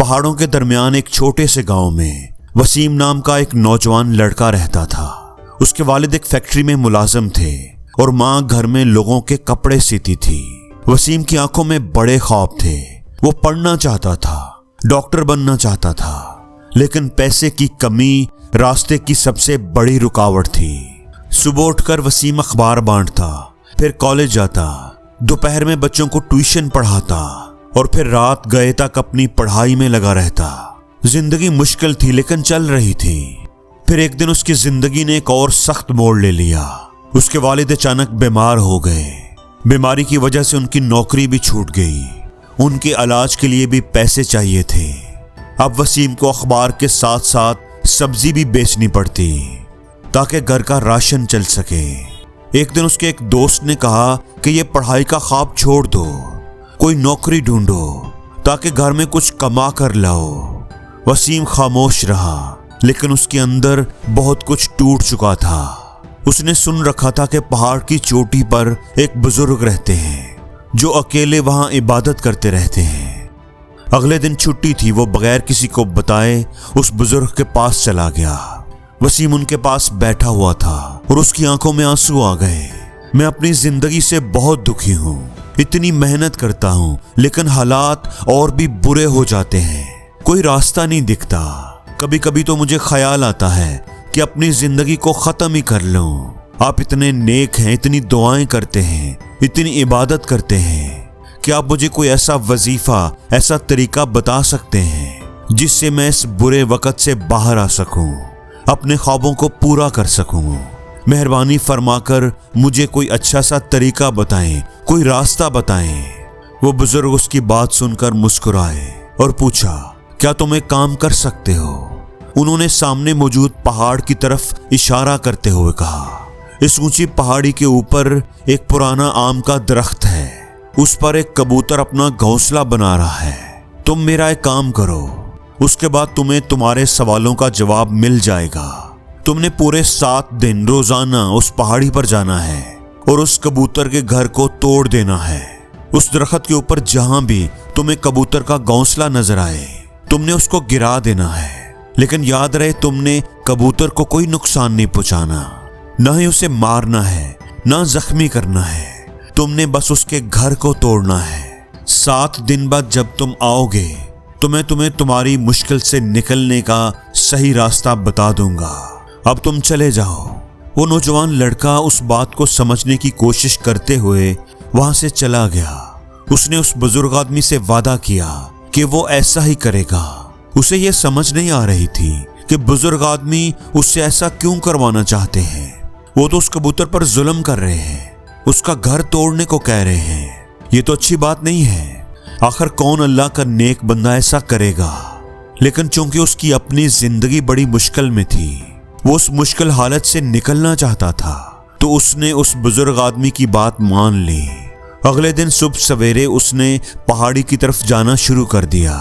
पहाड़ों के दरमियान एक छोटे से गांव में वसीम नाम का एक नौजवान लड़का रहता था। उसके वालिद एक फैक्ट्री में मुलाजिम थे और माँ घर में लोगों के कपड़े सीती थी। वसीम की आंखों में बड़े ख्वाब थे। वो पढ़ना चाहता था, डॉक्टर बनना चाहता था, लेकिन पैसे की कमी रास्ते की सबसे बड़ी रुकावट थी। सुबह उठकर वसीम अखबार बांटता, फिर कॉलेज जाता, दोपहर में बच्चों को ट्यूशन पढ़ाता और फिर रात गए तक अपनी पढ़ाई में लगा रहता। जिंदगी मुश्किल थी लेकिन चल रही थी। फिर एक दिन उसकी जिंदगी ने एक और सख्त मोड़ ले लिया। उसके वालिद अचानक बीमार हो गए। बीमारी की वजह से उनकी नौकरी भी छूट गई। उनके इलाज के लिए भी पैसे चाहिए थे। अब वसीम को अखबार के साथ साथ सब्जी भी बेचनी पड़ती ताकि घर का राशन चल सके। एक दिन उसके एक दोस्त ने कहा कि ये पढ़ाई का ख्वाब छोड़ दो, कोई नौकरी ढूंढो ताकि घर में कुछ कमा कर लाओ। वसीम खामोश रहा, लेकिन उसके अंदर बहुत कुछ टूट चुका था। उसने सुन रखा था कि पहाड़ की चोटी पर एक बुजुर्ग रहते हैं जो अकेले वहां इबादत करते रहते हैं। अगले दिन छुट्टी थी। वो बगैर किसी को बताए उस बुजुर्ग के पास चला गया। वसीम उनके पास बैठा हुआ था और उसकी आंखों में आंसू आ गए। मैं अपनी जिंदगी से बहुत दुखी हूँ। इतनी मेहनत करता हूँ लेकिन हालात और भी बुरे हो जाते हैं। कोई रास्ता नहीं दिखता। कभी कभी तो मुझे ख्याल आता है कि अपनी जिंदगी को खत्म ही कर लूं। आप इतने नेक हैं, इतनी दुआएं करते हैं, इतनी इबादत करते हैं कि आप मुझे कोई ऐसा वजीफा, ऐसा तरीका बता सकते हैं जिससे मैं इस बुरे वक्त से बाहर आ सकूं, अपने ख्वाबों को पूरा कर सकूं। मेहरबानी फरमाकर मुझे कोई अच्छा सा तरीका बताएं, कोई रास्ता बताएं। वो बुजुर्ग उसकी बात सुनकर मुस्कुराए और पूछा, क्या तुम एक काम कर सकते हो? उन्होंने सामने मौजूद पहाड़ की तरफ इशारा करते हुए कहा। इस ऊंची पहाड़ी के ऊपर एक पुराना आम का दरख्त है। उस पर एक कबूतर अपना घोंसला बना रहा है। तुम मेरा एक काम करो, उसके बाद तुम्हें तुम्हारे सवालों का जवाब मिल जाएगा। तुमने पूरे 7 दिन रोजाना उस पहाड़ी पर जाना है और उस कबूतर के घर को तोड़ देना है। उस दरख्त के ऊपर जहां भी तुम्हें कबूतर का घोंसला नजर आए, तुमने उसको गिरा देना है। लेकिन याद रहे, तुमने कबूतर को कोई नुकसान नहीं पहुंचाना, ना ही उसे मारना है, ना जख्मी करना है। तुमने बस उसके घर को तोड़ना है। 7 दिन बाद जब तुम आओगे तो मैं तुम्हें तुम्हारी मुश्किल से निकलने का सही रास्ता बता दूंगा। अब तुम चले जाओ। वो नौजवान लड़का उस बात को समझने की कोशिश करते हुए वहां से चला गया। उसने उस बुजुर्ग आदमी से वादा किया कि वो ऐसा ही करेगा। उसे यह समझ नहीं आ रही थी कि बुजुर्ग आदमी उससे ऐसा क्यों करवाना चाहते हैं। वो तो उस कबूतर पर जुल्म कर रहे हैं, उसका घर तोड़ने को कह रहे हैं। ये तो अच्छी बात नहीं है। आखिर कौन अल्लाह का नेक बंदा ऐसा करेगा? लेकिन चूंकि उसकी अपनी जिंदगी बड़ी मुश्किल में थी, वो उस मुश्किल हालत से निकलना चाहता था, तो उसने उस बुजुर्ग आदमी की बात मान ली। अगले दिन सुबह सवेरे उसने पहाड़ी की तरफ जाना शुरू कर दिया।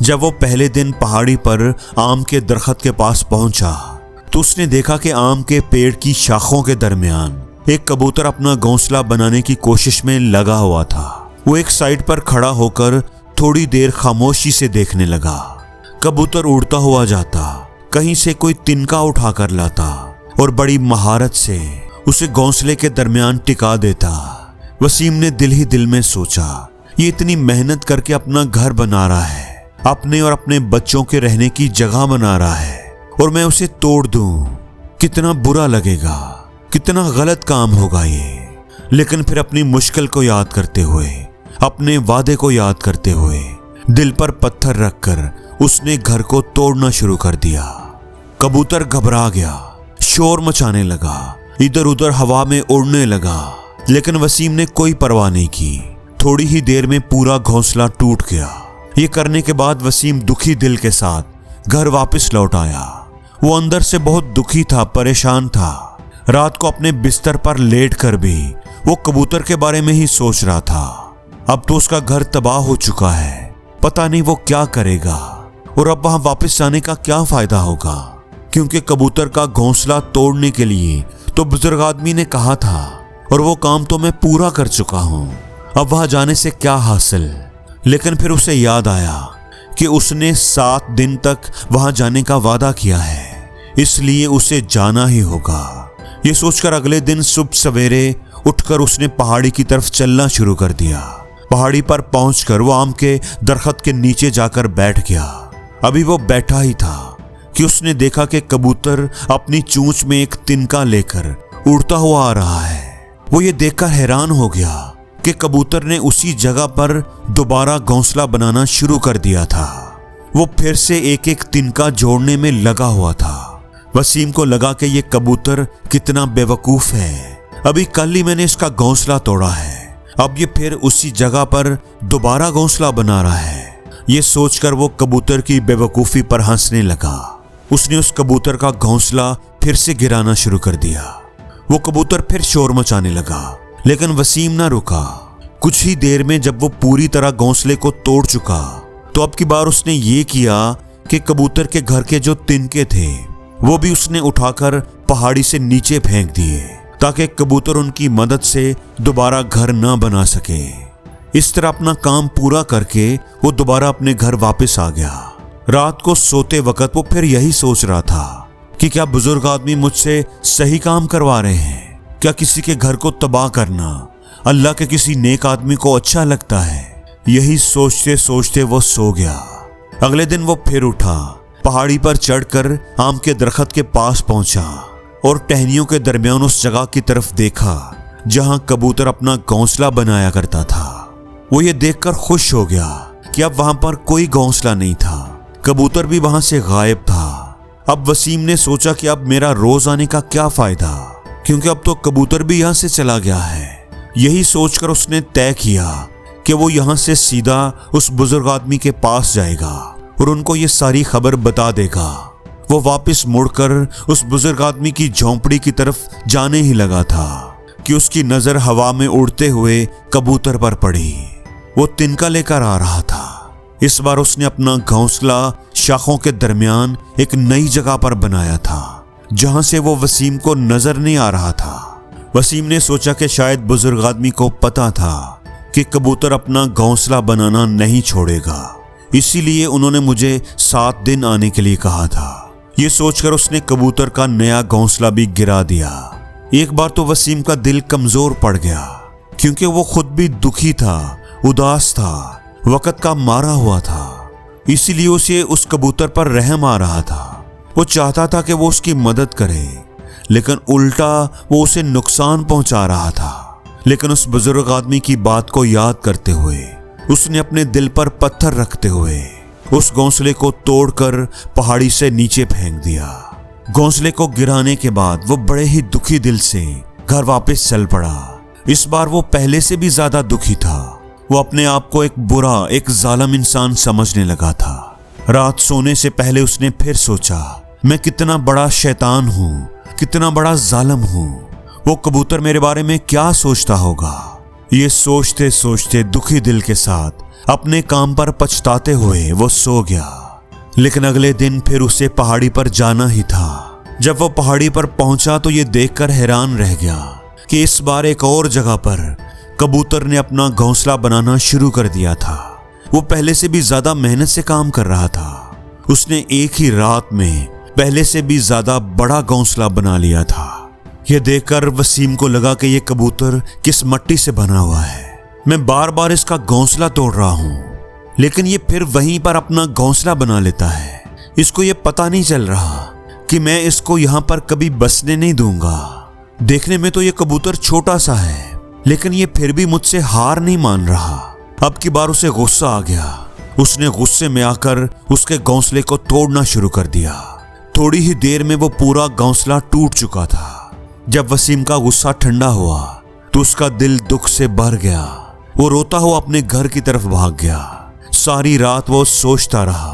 जब वो पहले दिन पहाड़ी पर आम के दरख्त के पास पहुंचा तो उसने देखा कि आम के पेड़ की शाखों के दरमियान एक कबूतर अपना घोंसला बनाने की कोशिश में लगा हुआ था। वो एक साइड पर खड़ा होकर थोड़ी देर खामोशी से देखने लगा। कबूतर उड़ता हुआ जाता, कहीं से कोई तिनका उठा कर लाता और बड़ी महारत से उसे घोंसले के दरमियान टिका देता। वसीम ने दिल ही दिल में सोचा, ये इतनी मेहनत करके अपना घर बना रहा है, अपने और अपने बच्चों के रहने की जगह बना रहा है, और मैं उसे तोड़ दूं, कितना बुरा लगेगा, कितना गलत काम होगा ये। लेकिन फिर अपनी मुश्किल को याद करते हुए, अपने वादे को याद करते हुए, दिल पर पत्थर रखकर उसने घर को तोड़ना शुरू कर दिया। कबूतर घबरा गया, शोर मचाने लगा, इधर उधर हवा में उड़ने लगा, लेकिन वसीम ने कोई परवाह नहीं की। थोड़ी ही देर में पूरा घोंसला टूट गया। ये करने के बाद वसीम दुखी दिल के साथ घर वापस लौट आया। वो अंदर से बहुत दुखी था, परेशान था। रात को अपने बिस्तर पर लेट कर भी वो कबूतर के बारे में ही सोच रहा था। अब तो उसका घर तबाह हो चुका है, पता नहीं वो क्या करेगा, और अब वहां वापस जाने का क्या फायदा होगा, क्योंकि कबूतर का घोंसला तोड़ने के लिए तो बुजुर्ग आदमी ने कहा था, और वो काम तो मैं पूरा कर चुका हूं। अब वहां जाने से क्या हासिल। लेकिन फिर उसे याद आया कि उसने 7 दिन तक वहां जाने का वादा किया है, इसलिए उसे जाना ही होगा। ये सोचकर अगले दिन सुबह सवेरे उठकर उसने पहाड़ी की तरफ चलना शुरू कर दिया। पहाड़ी पर पहुंचकर वो आम के दरख्त के नीचे जाकर बैठ गया। अभी वो बैठा ही था कि उसने देखा कि कबूतर अपनी चोंच में एक तिनका लेकर उड़ता हुआ आ रहा है। वो ये देखकर हैरान हो गया कि कबूतर ने उसी जगह पर दोबारा घोंसला बनाना शुरू कर दिया था। वो फिर से एक एक तिनका जोड़ने में लगा हुआ था। वसीम को लगा कि ये कबूतर कितना बेवकूफ है, अभी कल ही मैंने इसका घोंसला तोड़ा है, अब ये फिर उसी जगह पर दोबारा घोंसला बना रहा है। ये सोचकर वो कबूतर की बेवकूफी पर हंसने लगा। उसने उस कबूतर का घोंसला फिर से गिराना शुरू कर दिया। वो कबूतर फिर शोर मचाने लगा, लेकिन वसीम ना रुका। कुछ ही देर में जब वो पूरी तरह घोंसले को तोड़ चुका तो अब की बार उसने ये किया कि कबूतर के घर के जो तिनके थे वो भी उसने उठाकर पहाड़ी से नीचे फेंक दिए, ताकि कबूतर उनकी मदद से दोबारा घर न बना सके। इस तरह अपना काम पूरा करके वो दोबारा अपने घर वापस आ गया। रात को सोते वक्त वो फिर यही सोच रहा था कि क्या बुजुर्ग आदमी मुझसे सही काम करवा रहे हैं? क्या किसी के घर को तबाह करना अल्लाह के किसी नेक आदमी को अच्छा लगता है? यही सोचते सोचते वो सो गया। अगले दिन वो फिर उठा, पहाड़ी पर चढ़कर आम के दरख्त के पास पहुंचा और टहनियों के दरमियान उस जगह की तरफ देखा जहां कबूतर अपना घोंसला बनाया करता था। वो ये देखकर खुश हो गया कि अब वहां पर कोई घोंसला नहीं था, कबूतर भी वहां से गायब था। अब वसीम ने सोचा कि अब मेरा रोज आने का क्या फायदा, क्योंकि अब तो कबूतर भी यहां से चला गया है। यही सोचकर उसने तय किया कि वो यहां से सीधा उस बुजुर्ग आदमी के पास जाएगा और उनको ये सारी खबर बता देगा। वो वापस मुड़कर उस बुजुर्ग आदमी की झोंपड़ी की तरफ जाने ही लगा था कि उसकी नजर हवा में उड़ते हुए कबूतर पर पड़ी। वो तिनका लेकर आ रहा था। इस बार उसने अपना घोंसला शाखों के दरमियान एक नई जगह पर बनाया था, जहां से वो वसीम को नजर नहीं आ रहा था। वसीम ने सोचा कि शायद बुजुर्ग आदमी को पता था कि कबूतर अपना घोंसला बनाना नहीं छोड़ेगा, इसीलिए उन्होंने मुझे 7 दिन आने के लिए कहा था। ये सोचकर उसने कबूतर का नया घोंसला भी गिरा दिया। एक बार तो वसीम का दिल कमजोर पड़ गया, क्योंकि वो खुद भी दुखी था, उदास था, वक्त का मारा हुआ था। इसीलिए उसे उस कबूतर पर रहम आ रहा था। वो चाहता था कि वो उसकी मदद करे, लेकिन उल्टा वो उसे नुकसान पहुंचा रहा था। लेकिन उस बुजुर्ग आदमी की बात को याद करते हुए उसने अपने दिल पर पत्थर रखते हुए उस घोंसले को तोड़कर पहाड़ी से नीचे फेंक दिया। घोंसले को गिराने के बाद वो बड़े ही दुखी दिल से घर वापस चल पड़ा। इस बार वो पहले से भी ज्यादा दुखी था। वो अपने आप को एक बुरा, एक जालिम इंसान समझने लगा था। रात सोने से पहले उसने फिर सोचा, मैं कितना बड़ा शैतान हूँ, कितना बड़ा जालिम हूँ। वो कबूतर मेरे बारे में क्या सोचता होगा? ये सोचते सोचते दुखी दिल के साथ अपने काम पर पछताते हुए वो सो गया। लेकिन अगले दिन फिर उसे पहाड़ी पर जाना ही था। जब वो पहाड़ी पर पहुंचा तो ये देखकर हैरान रह गया कि इस बार एक और जगह पर कबूतर ने अपना घोंसला बनाना शुरू कर दिया था। वो पहले से भी ज्यादा मेहनत से काम कर रहा था। उसने एक ही रात में पहले से भी ज्यादा बड़ा घोंसला बना लिया था। यह देखकर वसीम को लगा कि यह कबूतर किस मट्टी से बना हुआ है। मैं बार बार इसका घोंसला तोड़ रहा हूं, लेकिन ये फिर वहीं पर अपना घोंसला बना लेता है। इसको ये पता नहीं चल रहा कि मैं इसको यहाँ पर कभी बसने नहीं दूंगा। देखने में तो ये कबूतर छोटा सा है, लेकिन ये फिर भी मुझसे हार नहीं मान रहा। अब की बार उसे गुस्सा आ गया। उसने गुस्से में आकर उसके घोंसले को तोड़ना शुरू कर दिया। थोड़ी ही देर में वो पूरा घोंसला टूट चुका था। जब वसीम का गुस्सा ठंडा हुआ तो उसका दिल दुख से भर गया। वो रोता हुआ अपने घर की तरफ भाग गया। सारी रात वो सोचता रहा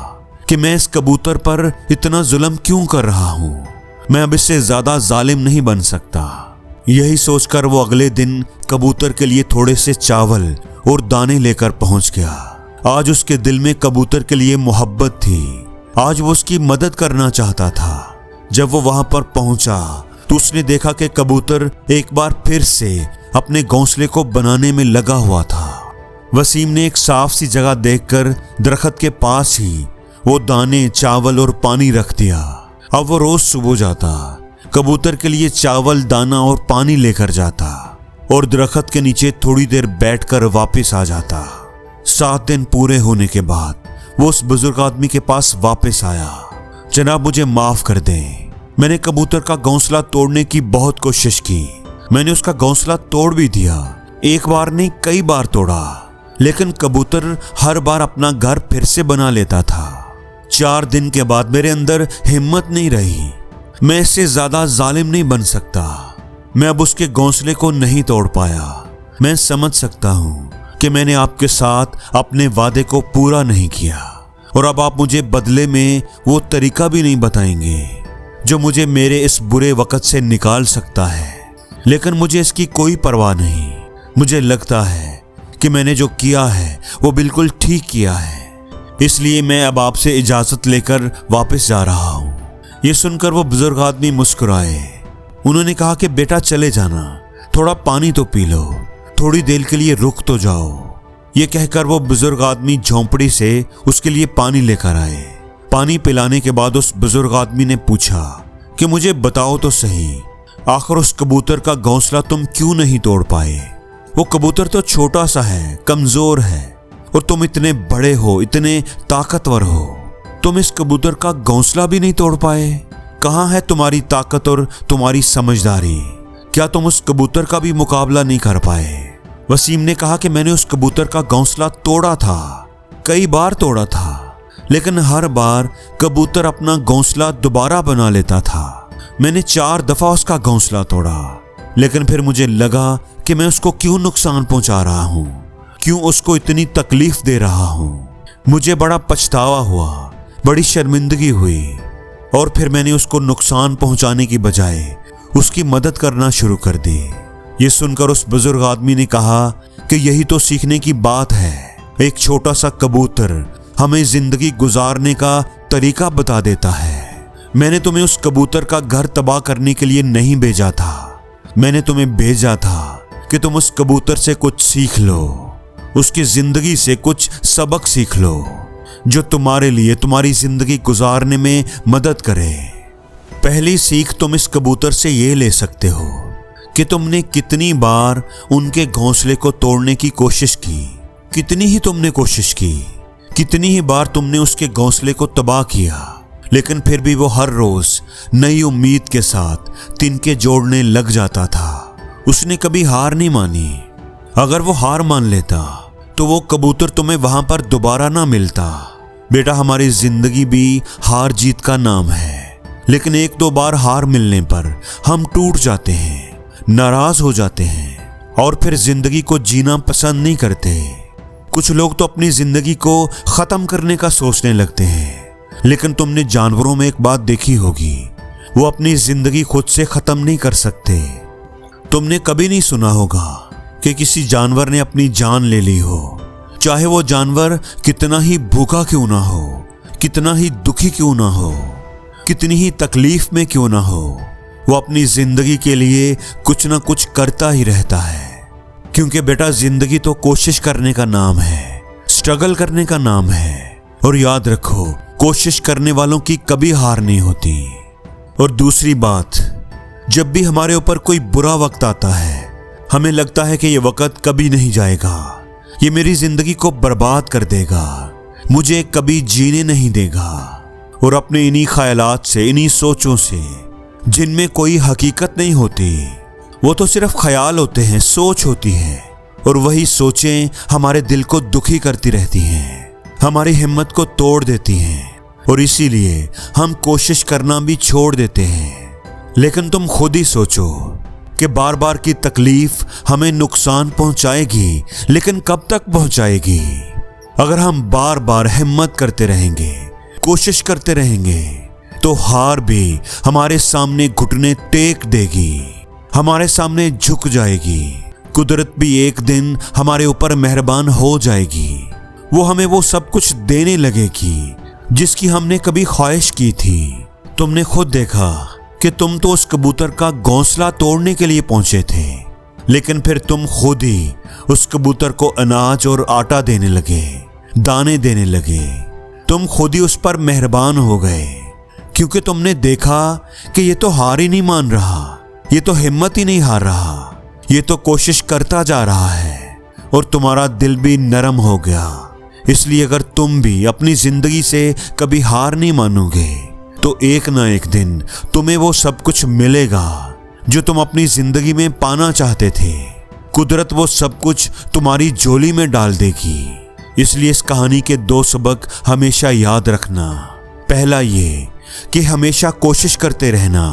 कि मैं इस कबूतर पर इतना जुल्म क्यों कर रहा हूं। मैं अब इससे ज्यादा जालिम नहीं बन सकता। यही सोचकर वो अगले दिन कबूतर के लिए थोड़े से चावल और दाने लेकर पहुंच गया। आज उसके दिल में कबूतर के लिए मोहब्बत थी। आज वो उसकी मदद करना चाहता था। जब वो वहां पर पहुंचा तो उसने देखा कि कबूतर एक बार फिर से अपने घोंसले को बनाने में लगा हुआ था। वसीम ने एक साफ सी जगह देखकर दरख्त के पास ही वो दाने, चावल और पानी रख दिया। अब वो रोज सुबह जाता, कबूतर के लिए चावल, दाना और पानी लेकर जाता और दरख्त के नीचे थोड़ी देर बैठकर वापस आ जाता। 7 दिन पूरे होने के बाद वो उस बुजुर्ग आदमी के पास वापस आया। जनाब, मुझे माफ कर दें, मैंने कबूतर का घोंसला तोड़ने की बहुत कोशिश की। मैंने उसका घोंसला तोड़ भी दिया, एक बार नहीं कई बार तोड़ा, लेकिन कबूतर हर बार अपना घर फिर से बना लेता था। 4 दिन के बाद मेरे अंदर हिम्मत नहीं रही। मैं इससे ज्यादा जालिम नहीं बन सकता। मैं अब उसके घोंसले को नहीं तोड़ पाया। मैं समझ सकता हूँ कि मैंने आपके साथ अपने वादे को पूरा नहीं किया और अब आप मुझे बदले में वो तरीका भी नहीं बताएंगे जो मुझे मेरे इस बुरे वक्त से निकाल सकता है। लेकिन मुझे इसकी कोई परवाह नहीं। मुझे लगता है कि मैंने जो किया है वो बिल्कुल ठीक किया है, इसलिए मैं अब आपसे इजाजत लेकर वापस जा रहा हूँ। ये सुनकर वो बुजुर्ग आदमी मुस्कुराए। उन्होंने कहा कि बेटा चले जाना, थोड़ा पानी तो पी लो, थोड़ी देर के लिए रुक तो जाओ। ये कहकर वो बुजुर्ग आदमी झोंपड़ी से उसके लिए पानी लेकर आए। पानी पिलाने के बाद उस बुजुर्ग आदमी ने पूछा कि मुझे बताओ तो सही, आखिर उस कबूतर का घोंसला तुम क्यों नहीं तोड़ पाए? वो कबूतर तो छोटा सा है, कमजोर है, और तुम इतने बड़े हो, इतने ताकतवर हो, तुम इस कबूतर का घोंसला भी नहीं तोड़ पाए? कहाँ है तुम्हारी ताकत और तुम्हारी समझदारी? क्या तुम उस कबूतर का भी मुकाबला नहीं कर पाए? वसीम ने कहा कि मैंने उस कबूतर का घोंसला तोड़ा था, कई बार तोड़ा था, लेकिन हर बार कबूतर अपना घोंसला दोबारा बना लेता था। मैंने 4 दफा उसका घोंसला तोड़ा, लेकिन फिर मुझे लगा कि मैं उसको क्यों नुकसान पहुंचा रहा हूं, क्यों उसको इतनी तकलीफ दे रहा हूं। मुझे बड़ा पछतावा हुआ, बड़ी शर्मिंदगी हुई, और फिर मैंने उसको नुकसान पहुंचाने की बजाय उसकी मदद करना शुरू कर दी। ये सुनकर उस बुजुर्ग आदमी ने कहा कि यही तो सीखने की बात है। एक छोटा सा कबूतर हमें जिंदगी गुजारने का तरीका बता देता है। मैंने तुम्हें उस कबूतर का घर तबाह करने के लिए नहीं भेजा था, मैंने तुम्हें भेजा था कि तुम उस कबूतर से कुछ सीख लो, उसकी जिंदगी से कुछ सबक सीख लो जो तुम्हारे लिए तुम्हारी जिंदगी गुजारने में मदद करे। पहली सीख तुम इस कबूतर से ये ले सकते हो कि तुमने कितनी बार उनके घोंसले को तोड़ने की कोशिश की, कितनी ही तुमने कोशिश की, कितनी ही बार तुमने उसके घोंसले को तबाह किया, लेकिन फिर भी वो हर रोज नई उम्मीद के साथ तिनके जोड़ने लग जाता था। उसने कभी हार नहीं मानी। अगर वो हार मान लेता तो वो कबूतर तुम्हें वहां पर दोबारा ना मिलता। बेटा, हमारी जिंदगी भी हार जीत का नाम है, लेकिन 1-2 बार हार मिलने पर हम टूट जाते हैं, नाराज हो जाते हैं और फिर जिंदगी को जीना पसंद नहीं करते। कुछ लोग तो अपनी जिंदगी को खत्म करने का सोचने लगते हैं, लेकिन तुमने जानवरों में एक बात देखी होगी, वो अपनी जिंदगी खुद से खत्म नहीं कर सकते। तुमने कभी नहीं सुना होगा कि किसी जानवर ने अपनी जान ले ली हो, चाहे वो जानवर कितना ही भूखा क्यों ना हो, कितना ही दुखी क्यों ना हो, कितनी ही तकलीफ में क्यों ना हो, वो अपनी जिंदगी के लिए कुछ ना कुछ करता ही रहता है। क्योंकि बेटा, जिंदगी तो कोशिश करने का नाम है, स्ट्रगल करने का नाम है, और याद रखो, कोशिश करने वालों की कभी हार नहीं होती। और दूसरी बात, जब भी हमारे ऊपर कोई बुरा वक्त आता है, हमें लगता है कि ये वक्त कभी नहीं जाएगा, ये मेरी जिंदगी को बर्बाद कर देगा, मुझे कभी जीने नहीं देगा। और अपने इन्हीं ख्यालात से, इन्हीं सोचों से, जिनमें कोई हकीकत नहीं होती, वो तो सिर्फ ख्याल होते हैं, सोच होती है, और वही सोचें हमारे दिल को दुखी करती रहती हैं, हमारी हिम्मत को तोड़ देती हैं, और इसीलिए हम कोशिश करना भी छोड़ देते हैं। लेकिन तुम खुद ही सोचो कि बार बार की तकलीफ हमें नुकसान पहुंचाएगी, लेकिन कब तक पहुंचाएगी? अगर हम बार बार हिम्मत करते रहेंगे, कोशिश करते रहेंगे, तो हार भी हमारे सामने घुटने टेक देगी, हमारे सामने झुक जाएगी। कुदरत भी एक दिन हमारे ऊपर मेहरबान हो जाएगी, वो हमें वो सब कुछ देने लगेगी जिसकी हमने कभी ख्वाहिश की थी। तुमने खुद देखा कि तुम तो उस कबूतर का घोंसला तोड़ने के लिए पहुंचे थे, लेकिन फिर तुम खुद ही उस कबूतर को अनाज और आटा देने लगे, दाने देने लगे। तुम खुद ही उस पर मेहरबान हो गए, क्योंकि तुमने देखा कि ये तो हार ही नहीं मान रहा, ये तो हिम्मत ही नहीं हार रहा, ये तो कोशिश करता जा रहा है, और तुम्हारा दिल भी नरम हो गया। इसलिए अगर तुम भी अपनी जिंदगी से कभी हार नहीं मानोगे तो एक ना एक दिन तुम्हें वो सब कुछ मिलेगा जो तुम अपनी जिंदगी में पाना चाहते थे। कुदरत वो सब कुछ तुम्हारी झोली में डाल देगी। इसलिए इस कहानी के 2 सबक हमेशा याद रखना। पहला ये कि हमेशा कोशिश करते रहना,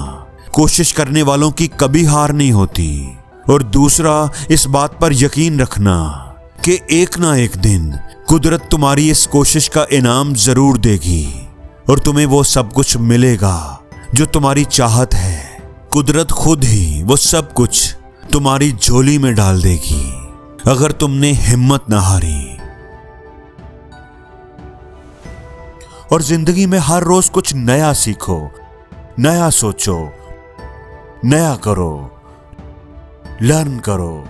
कोशिश करने वालों की कभी हार नहीं होती। और दूसरा, इस बात पर यकीन रखना कि एक ना एक दिन कुदरत तुम्हारी इस कोशिश का इनाम जरूर देगी और तुम्हें वो सब कुछ मिलेगा जो तुम्हारी चाहत है। कुदरत खुद ही वो सब कुछ तुम्हारी झोली में डाल देगी अगर तुमने हिम्मत ना हारी। और जिंदगी में हर रोज कुछ नया सीखो, नया सोचो, नया करो, लर्न करो।